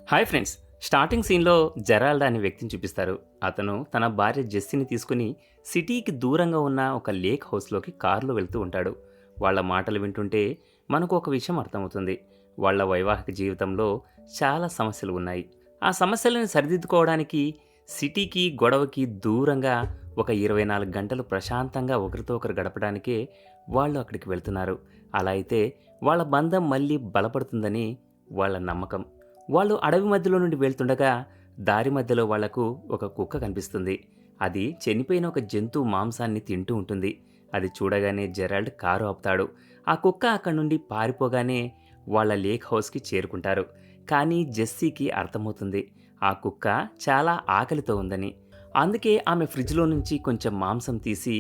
Hi friends. Starting సీన్‌లో Gerald అనే వ్యక్తిని చూపిస్తారు. అతను తన భార్య జెస్సీని తీసుకొని సిటీకి దూరంగా ఉన్న ఒక లేక్ హౌస్‌లోకి కారులో వెళ్తూ ఉంటాడు. వాళ్ళ మాటలు వింటుంటే మనకు ఒక విషయం అర్థమవుతుంది. వాళ్ళ వైవాహిక జీవితంలో చాలా సమస్యలు ఉన్నాయి. ఆ సమస్యలను సరిదిద్దుకోవడానికి సిటీకి, గొడవకి దూరంగా ఒక 24 గంటలు ప్రశాంతంగా ఒకరితో ఒకరు గడపడానికే వాళ్ళు అక్కడికి వెళ్తున్నారు. అలా అయితే వాళ్ళ బంధం మళ్ళీ బలపడుతుందని వాళ్ళ నమ్మకం. వాళ్ళు అడవి మధ్యలో నుండి వెళ్తుండగా దారి మధ్యలో వాళ్లకు ఒక కుక్క కనిపిస్తుంది. అది చనిపోయిన ఒక జంతువు మాంసాన్ని తింటూ ఉంటుంది. అది చూడగానే జెరాల్డ్ కారు ఆపుతాడు. ఆ కుక్క అక్కడి నుండి పారిపోగానే వాళ్ళ లేక్ హౌస్కి చేరుకుంటారు. కానీ జెస్సీకి అర్థమవుతుంది ఆ కుక్క చాలా ఆకలితో ఉందని. అందుకే ఆమె ఫ్రిడ్జ్లో నుంచి కొంచెం మాంసం తీసి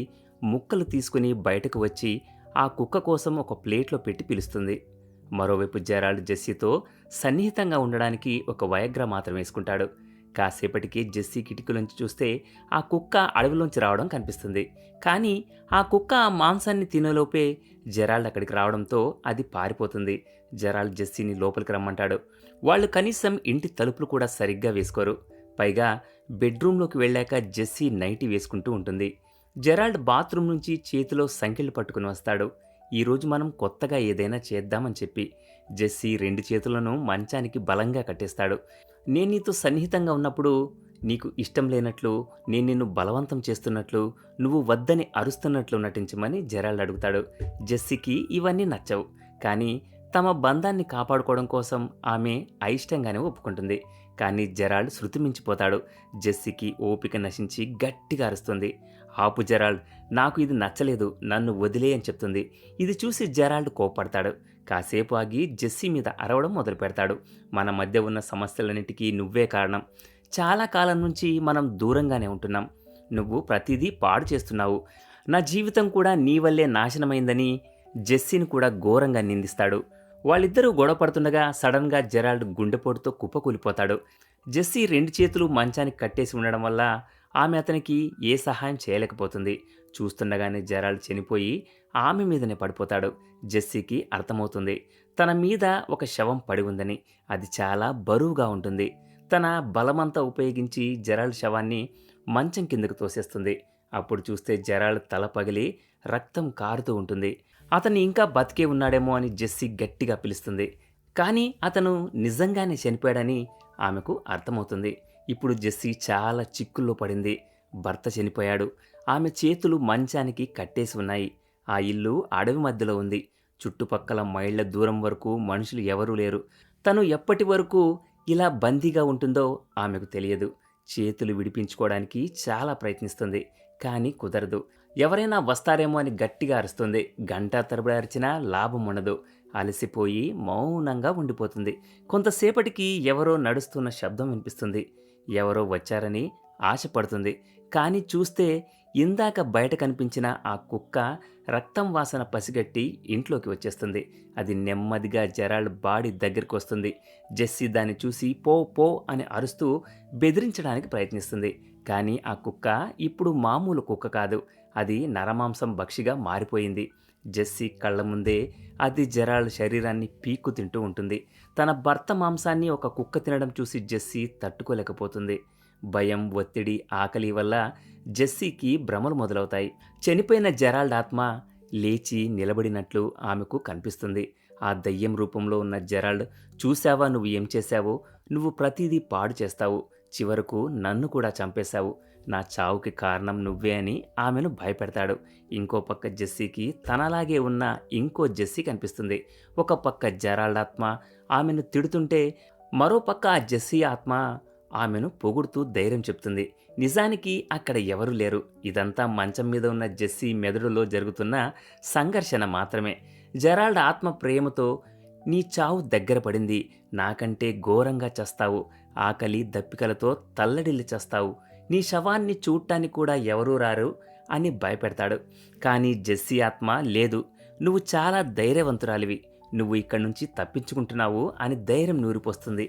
ముక్కలు తీసుకుని బయటకు వచ్చి ఆ కుక్క కోసం ఒక ప్లేట్లో పెట్టి పిలుస్తుంది. మరోవైపు జెరాల్డ్ జెస్సీతో సన్నిహితంగా ఉండడానికి ఒక వయాగ్రా మాత్రం వేసుకుంటాడు. కాసేపటికి జెస్సీ కిటికీలోంచి చూస్తే ఆ కుక్క అడవిలోంచి రావడం కనిపిస్తుంది. కానీ ఆ కుక్క ఆ మాంసాన్ని తినేలోపే జెరాల్డ్ అక్కడికి రావడంతో అది పారిపోతుంది. జెరాల్డ్ జెస్సీని లోపలికి రమ్మంటాడు. వాళ్ళు కనీసం ఇంటి తలుపులు కూడా సరిగ్గా వేసుకోరు. పైగా బెడ్రూమ్లోకి వెళ్ళాక జెస్సీ నైటీ వేసుకుంటూ ఉంటుంది. జెరాల్డ్ బాత్రూమ్ నుంచి చేతిలో సంకెళ్ళు పట్టుకుని వస్తాడు. ఈరోజు మనం కొత్తగా ఏదైనా చేద్దామని చెప్పి జెస్సీ 2 చేతులను మంచానికి బలంగా కట్టేస్తాడు. నేను నీతో సన్నిహితంగా ఉన్నప్పుడు నీకు ఇష్టం లేనట్లు, నేను నిన్ను బలవంతం చేస్తున్నట్లు, నువ్వు వద్దని అరుస్తున్నట్లు నటించమని జెరాల్డ్ అడుగుతాడు. జెస్సీకి ఇవన్నీ నచ్చవు. కానీ తమ బంధాన్ని కాపాడుకోవడం కోసం ఆమె అయిష్టంగానే ఒప్పుకుంటుంది. కానీ జెరాల్డ్ శృతి మించిపోతాడు. జెస్సీకి ఓపిక నశించి గట్టిగా అరుస్తుంది. ఆపు జెరాల్డ్, నాకు ఇది నచ్చలేదు, నన్ను వదిలే అని చెప్తుంది. ఇది చూసి జెరాల్డ్ కోప్పడతాడు. కాసేపు ఆగి జెస్సీ మీద అరవడం మొదలు పెడతాడు. మన మధ్య ఉన్న సమస్యలన్నిటికీ నువ్వే కారణం. చాలా కాలం నుంచి మనం దూరంగానే ఉంటున్నాం. నువ్వు ప్రతిదీ పాడు చేస్తున్నావు. నా జీవితం కూడా నీ వల్లే నాశనమైందని జెస్సీని కూడా ఘోరంగా నిందిస్తాడు. వాళ్ళిద్దరూ గొడవ పడుతుండగా సడన్గా జెరాల్డ్ గుండెపోటుతో కుప్పకూలిపోతాడు. జెస్సీ 2 చేతులు మంచానికి కట్టేసి ఉండడం వల్ల ఆమె అతనికి ఏ సహాయం చేయలేకపోతుంది. చూస్తుండగానే జెరాల్డ్ చనిపోయి ఆమె మీదనే పడిపోతాడు. జెస్సీకి అర్థమవుతుంది తన మీద ఒక శవం పడి ఉందని. అది చాలా బరువుగా ఉంటుంది. తన బలమంతా ఉపయోగించి జెరాల్డ్ శవాన్ని మంచం కిందకు తోసేస్తుంది. అప్పుడు చూస్తే జెరాల్డ్ తల పగిలి రక్తం కారుతూ ఉంటుంది. అతను ఇంకా బతికే ఉన్నాడేమో అని జెస్సీ గట్టిగా పిలుస్తుంది. కానీ అతను నిజంగానే చనిపోయాడని ఆమెకు అర్థమవుతుంది. ఇప్పుడు జెస్సీ చాలా చిక్కుల్లో పడింది. భర్త చనిపోయాడు. ఆమె చేతులు మంచానికి కట్టేసి ఉన్నాయి. ఆ ఇల్లు అడవి మధ్యలో ఉంది. చుట్టుపక్కల మైళ్ళ దూరం వరకు మనుషులు ఎవరూ లేరు. తను ఎప్పటి వరకు ఇలా బందీగా ఉంటుందో ఆమెకు తెలియదు. చేతులు విడిపించుకోవడానికి చాలా ప్రయత్నిస్తుంది. కానీ కుదరదు. ఎవరైనా వస్తారేమో అని గట్టిగా అరుస్తుంది. గంటా తరబడి అరిచినా లాభం ఉండదు. అలసిపోయి మౌనంగా ఉండిపోతుంది. కొంతసేపటికి ఎవరో నడుస్తున్న శబ్దం వినిపిస్తుంది. ఎవరో వచ్చారని ఆశపడుతుంది. కానీ చూస్తే ఇందాక బయట కనిపించిన ఆ కుక్క రక్తం వాసన పసిగట్టి ఇంట్లోకి వచ్చేస్తుంది. అది నెమ్మదిగా జెరాల్డ్ బాడీ దగ్గరికి వస్తుంది. జెస్సీ దాన్ని చూసి పో పో అని అరుస్తూ బెదిరించడానికి ప్రయత్నిస్తుంది. కానీ ఆ కుక్క ఇప్పుడు మామూలు కుక్క కాదు. అది నరమాంసం భక్షిగా మారిపోయింది. జెస్సీ కళ్ళ ముందే అది జెరాల్డ్ శరీరాన్ని పీక్కు తింటూ ఉంటుంది. తన భర్త మాంసాన్ని ఒక కుక్క తినడం చూసి జెస్సీ తట్టుకోలేకపోతుంది. భయం, ఒత్తిడి, ఆకలి వల్ల జెస్సీకి భ్రమలు మొదలవుతాయి. చనిపోయిన జెరాల్డ్ ఆత్మ లేచి నిలబడినట్లు ఆమెకు కనిపిస్తుంది. ఆ దయ్యం రూపంలో ఉన్న జెరాల్డ్, చూశావా నువ్వు ఏం చేశావో? నువ్వు ప్రతిదీ పాడు చేస్తావు. చివరకు నన్ను కూడా చంపేశావు. నా చావుకి కారణం నువ్వే అని ఆమెను భయపెడతాడు. ఇంకో పక్క జెస్సీకి తనలాగే ఉన్న ఇంకో జెస్సీ కనిపిస్తుంది. ఒక పక్క జెరాల్డ్ ఆత్మ ఆమెను తిడుతుంటే, మరో పక్క ఆ జెస్సీ ఆత్మ ఆమెను పొగుడుతూ ధైర్యం చెప్తుంది. నిజానికి అక్కడ ఎవరూ లేరు. ఇదంతా మంచం మీద ఉన్న జెస్సీ మెదడులో జరుగుతున్న సంఘర్షణ మాత్రమే. జెరాల్డ్ ఆత్మ ప్రేమతో, నీ చావు దగ్గర పడింది, నాకంటే ఘోరంగా చస్తావు, ఆకలి దప్పికలతో తల్లడిల్లి చస్తావు, నీ శవాన్ని చూడటానికి కూడా ఎవరూ రారు అని భయపెడతాడు. కానీ జెస్సీ ఆత్మ లేదు, నువ్వు చాలా ధైర్యవంతురాలివి, నువ్వు ఇక్కడి నుంచి తప్పించుకుంటున్నావు అని ధైర్యం నూరిపోస్తుంది.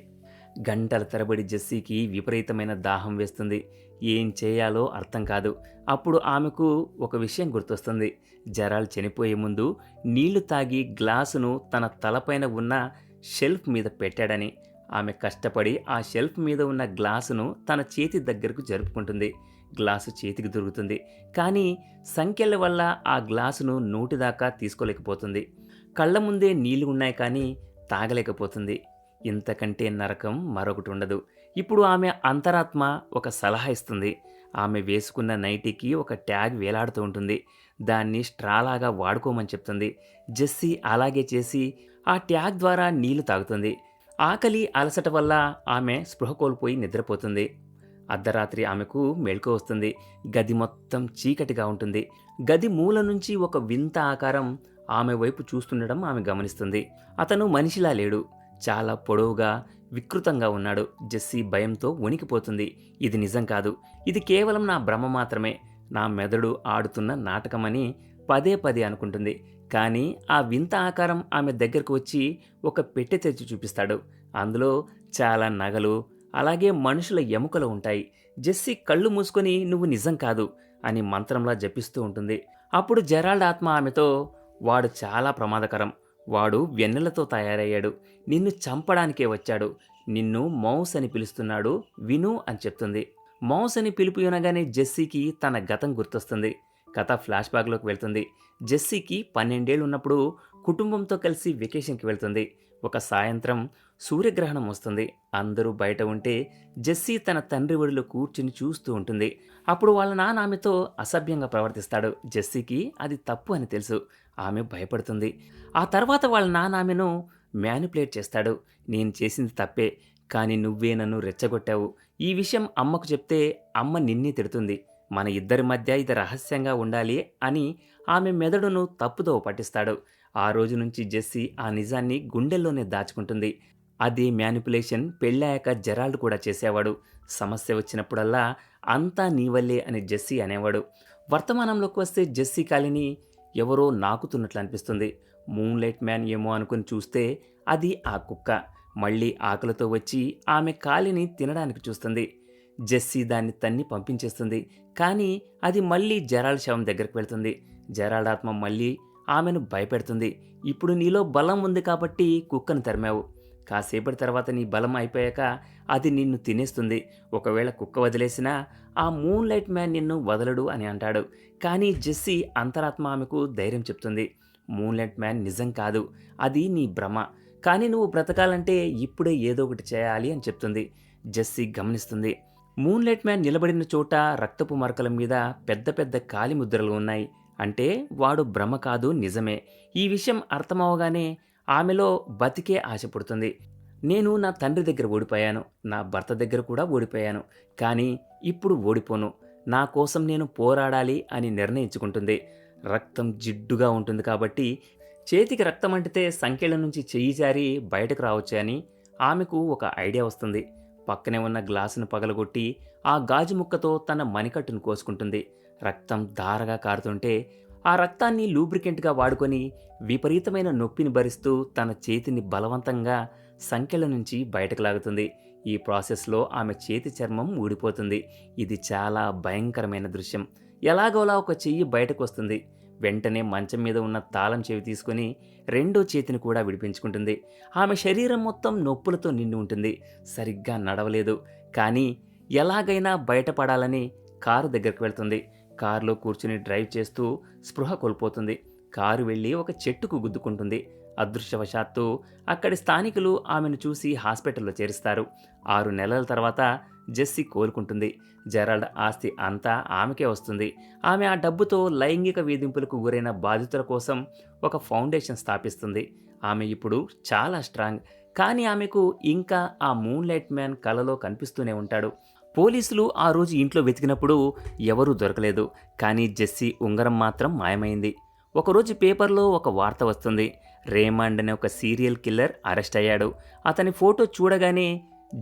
గంటల తరబడి జెస్సీకి విపరీతమైన దాహం వేస్తుంది. ఏం చేయాలో అర్థం కాదు. అప్పుడు ఆమెకు ఒక విషయం గుర్తొస్తుంది. జెరాల్డ్ చనిపోయే ముందు నీళ్లు తాగి గ్లాసును తన తలపైన ఉన్న షెల్ఫ్ మీద పెట్టాడని. ఆమె కష్టపడి ఆ షెల్ఫ్ మీద ఉన్న గ్లాసును తన చేతి దగ్గరకు జరుపుకుంటుంది. గ్లాసు చేతికి దొరుకుతుంది. కానీ సంకెళ్ళ వల్ల ఆ గ్లాసును నోటిదాకా తీసుకోలేకపోతుంది. కళ్ళ ముందే నీళ్లు ఉన్నాయి కానీ తాగలేకపోతుంది. ఇంతకంటే నరకం మరొకటి ఉండదు. ఇప్పుడు ఆమె అంతరాత్మ ఒక సలహా ఇస్తుంది. ఆమె వేసుకున్న నైటీకి ఒక ట్యాగ్ వేలాడుతూ ఉంటుంది. దాన్ని స్ట్రాలాగా వాడుకోమని చెప్తుంది. జెస్సీ అలాగే చేసి ఆ ట్యాగ్ ద్వారా నీళ్లు తాగుతుంది. ఆకలి, అలసట వల్ల ఆమె స్పృహ కోల్పోయి నిద్రపోతుంది. అర్ధరాత్రి ఆమెకు మెలకువ వస్తుంది. గది మొత్తం చీకటిగా ఉంటుంది. గది మూల నుంచి ఒక వింత ఆకారం ఆమె వైపు చూస్తుండడం ఆమె గమనిస్తుంది. అతను మనిషిలా లేడు. చాలా పొడవుగా, వికృతంగా ఉన్నాడు. జెస్సీ భయంతో వణికిపోతుంది. ఇది నిజం కాదు. ఇది కేవలం నా భ్రమ మాత్రమే. నా మెదడు ఆడుతున్న నాటకమని పదే పదే అనుకుంటుంది. కానీ ఆ వింత ఆకారం ఆమె దగ్గరకు వచ్చి ఒక పెట్టె తెచ్చి చూపిస్తాడు. అందులో చాలా నగలు, అలాగే మనుషుల ఎముకలు ఉంటాయి. జెస్సీ కళ్ళు మూసుకొని నువ్వు నిజం కాదు అని మంత్రంలా జపిస్తూ ఉంటుంది. అప్పుడు జెరాల్డ్ ఆత్మ ఆమెతో, వాడు చాలా ప్రమాదకరం. వాడు వెన్నెలతో తయారయ్యాడు. నిన్ను చంపడానికే వచ్చాడు. నిన్ను మౌస్ అని పిలుస్తున్నాడు, విను అని చెప్తుంది. మౌస్ అని పిలుపు వినగానే జెస్సీకి తన గతం గుర్తొస్తుంది. కథ ఫ్లాష్ బ్యాక్లోకి వెళ్తుంది. జెస్సీకి 12 ఏళ్ళు ఉన్నప్పుడు కుటుంబంతో కలిసి వెకేషన్కి వెళ్తుంది. ఒక సాయంత్రం సూర్యగ్రహణం వస్తుంది. అందరూ బయట ఉంటే జెస్సీ తన తండ్రి ఒడిలో కూర్చుని చూస్తూ ఉంటుంది. అప్పుడు వాళ్ళ నాన్న ఆమెతో అసభ్యంగా ప్రవర్తిస్తాడు. జెస్సీకి అది తప్పు అని తెలుసు. ఆమె భయపడుతుంది. ఆ తర్వాత వాళ్ళ నాన్న ఆమెను మ్యానిపులేట్ చేస్తాడు. నేను చేసింది తప్పే, కానీ నువ్వే నన్ను రెచ్చగొట్టావు. ఈ విషయం అమ్మకు చెప్తే అమ్మ నిన్నే తిడుతుంది. మన ఇద్దరి మధ్య ఇది రహస్యంగా ఉండాలి అని ఆమె మెదడును తప్పుదో పట్టిస్తాడు. ఆ రోజు నుంచి జెస్సీ ఆ నిజాన్ని గుండెల్లోనే దాచుకుంటుంది. అదే మ్యానిపులేషన్ పెళ్ళాక జెరాల్డ్ కూడా చేసేవాడు. సమస్య వచ్చినప్పుడల్లా అంతా నీ వల్లే అని జెస్సీ అనేవాడు. వర్తమానంలోకి వస్తే జెస్సీ కాలిని ఎవరో నాకుతున్నట్లు అనిపిస్తుంది. మూన్లైట్ మ్యాన్ ఏమో అనుకుని చూస్తే అది ఆ కుక్క. మళ్ళీ ఆకలితో వచ్చి ఆమె కాలిని తినడానికి చూస్తుంది. జెస్సీ దాన్ని తన్ని పంపించేస్తుంది. కానీ అది మళ్ళీ జెరాల్డ్ శవం దగ్గరికి వెళ్తుంది. జెరాల్డ్ ఆత్మ మళ్ళీ ఆమెను భయపెడుతుంది. ఇప్పుడు నీలో బలం ఉంది కాబట్టి కుక్కను తరిమావు. కాసేపటి తర్వాత నీ బలం అయిపోయాక అది నిన్ను తినేస్తుంది. ఒకవేళ కుక్క వదిలేసినా ఆ మూన్లైట్ మ్యాన్ నిన్ను వదలడు అని అంటాడు. కానీ జెస్సీ అంతరాత్మ ఆమెకు ధైర్యం చెప్తుంది. మూన్లైట్ మ్యాన్ నిజం కాదు, అది నీ భ్రమ. కానీ నువ్వు బ్రతకాలంటే ఇప్పుడే ఏదో ఒకటి చేయాలి అని చెప్తుంది. జెస్సీ గమనిస్తుంది. మూన్లైట్ మ్యాన్ నిలబడిన చోట రక్తపు మరకల మీద పెద్ద పెద్ద కాలిముద్రలు ఉన్నాయి. అంటే వాడు భ్రమ కాదు, నిజమే. ఈ విషయం అర్థమవగానే ఆమెలో బతికే ఆశ పుడుతుంది. నేను నా తండ్రి దగ్గర ఓడిపోయాను, నా భర్త దగ్గర కూడా ఓడిపోయాను. కానీ ఇప్పుడు ఓడిపోను. నా కోసం నేను పోరాడాలి అని నిర్ణయించుకుంటుంది. రక్తం జిడ్డుగా ఉంటుంది కాబట్టి చేతికి రక్తం అంటితే సంకెళ్ళ నుంచి చెయ్యి జారి బయటకు రావచ్చు అని ఆమెకు ఒక ఐడియా వస్తుంది. పక్కనే ఉన్న గ్లాసును పగలగొట్టి ఆ గాజు ముక్కతో తన మణికట్టును కోసుకుంటుంది. రక్తం ధారగా కారుతుంటే ఆ రక్తాన్ని లూబ్రికెంట్గా వాడుకొని విపరీతమైన నొప్పిని భరిస్తూ తన చేతిని బలవంతంగా సంకెళ్ళ నుంచి బయటకు లాగుతుంది. ఈ ప్రాసెస్లో ఆమె చేతి చర్మం ఊడిపోతుంది. ఇది చాలా భయంకరమైన దృశ్యం. ఎలాగోలా ఒక చెయ్యి బయటకు వస్తుంది. వెంటనే మంచం మీద ఉన్న తాళం చెవి తీసుకుని రెండో చేతిని కూడా విడిపించుకుంటుంది. ఆమె శరీరం మొత్తం నొప్పులతో నిండి ఉంటుంది. సరిగ్గా నడవలేదు. కానీ ఎలాగైనా బయటపడాలని కారు దగ్గరికి వెళ్తుంది. కారులో కూర్చుని డ్రైవ్ చేస్తూ స్పృహ కోల్పోతుంది. కారు వెళ్ళి ఒక చెట్టుకు గుద్దుకుంటుంది. అదృష్టవశాత్తు అక్కడి స్థానికులు ఆమెను చూసి హాస్పిటల్లో చేరుస్తారు. 6 నెలల తర్వాత జెస్సీ కోలుకుంటుంది. జెరాల్డ్ ఆస్తి అంతా ఆమెకే వస్తుంది. ఆమె ఆ డబ్బుతో లైంగిక వేధింపులకు గురైన బాధితుల కోసం ఒక ఫౌండేషన్ స్థాపిస్తుంది. ఆమె ఇప్పుడు చాలా స్ట్రాంగ్. కానీ ఆమెకు ఇంకా ఆ మూన్లైట్ మ్యాన్ కలలో కనిపిస్తూనే ఉంటాడు. పోలీసులు ఆ రోజు ఇంట్లో వెతికినప్పుడు ఎవరూ దొరకలేదు. కానీ జెస్సీ ఉంగరం మాత్రం మాయమైంది. ఒకరోజు పేపర్లో ఒక వార్త వస్తుంది. రేమండ్ అనే ఒక సీరియల్ కిల్లర్ అరెస్ట్ అయ్యాడు. అతని ఫోటో చూడగానే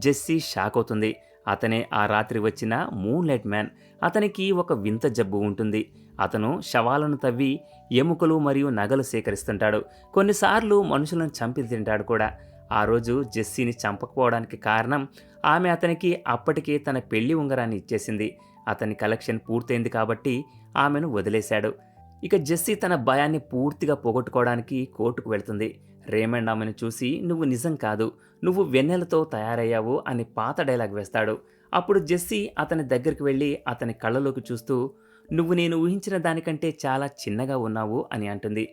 జెస్సీ షాక్ అవుతుంది. అతనే ఆ రాత్రి వచ్చిన మూన్లైట్ మ్యాన్. అతనికి ఒక వింత జబ్బు ఉంటుంది. అతను శవాలను తవ్వి ఎముకలు మరియు నగలు సేకరిస్తుంటాడు. కొన్నిసార్లు మనుషులను చంపి తింటాడు కూడా. ఆ రోజు జెస్సీని చంపకపోవడానికి కారణం ఆమె అతనికి అప్పటికే తన పెళ్లి ఉంగరాన్ని ఇచ్చేసింది. అతని కలెక్షన్ పూర్తయింది కాబట్టి ఆమెను వదిలేశాడు. ఇక జెస్సీ తన భయాన్ని పూర్తిగా పోగొట్టుకోవడానికి కోర్టుకు వెళ్తుంది. రేమండ్ ఆమెను చూసి నువ్వు నిజం కాదు, నువ్వు వెన్నెలతో తయారయ్యావు అని పాత డైలాగ్ వేస్తాడు. అప్పుడు జెస్సీ అతని దగ్గరికి వెళ్ళి అతని కళ్ళలోకి చూస్తూ నువ్వు నేను ఊహించిన దానికంటే చాలా చిన్నగా ఉన్నావు అని అంటుంది.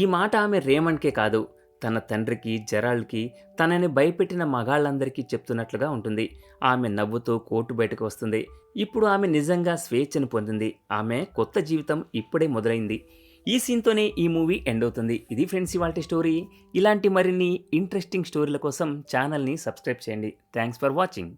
ఈ మాట ఆమె రేమండ్కే కాదు, తన తండ్రికి, జెరాల్డ్కి, తనని భయపెట్టిన మగాళ్ళందరికీ చెప్తున్నట్లుగా ఉంటుంది. ఆమె నవ్వుతూ కోర్టు బయటకు వస్తుంది. ఇప్పుడు ఆమె నిజంగా స్వేచ్ఛను పొందింది. ఆమె కొత్త జీవితం ఇప్పుడే మొదలైంది. ఈ సీన్తోనే ఈ మూవీ ఎండ్ అవుతుంది. ఇది ఫ్రెండ్స్ ఇవాల్టి స్టోరీ. ఇలాంటి మరిన్ని ఇంట్రెస్టింగ్ స్టోరీల కోసం ఛానల్ని సబ్స్క్రైబ్ చేయండి. Thanks for watching.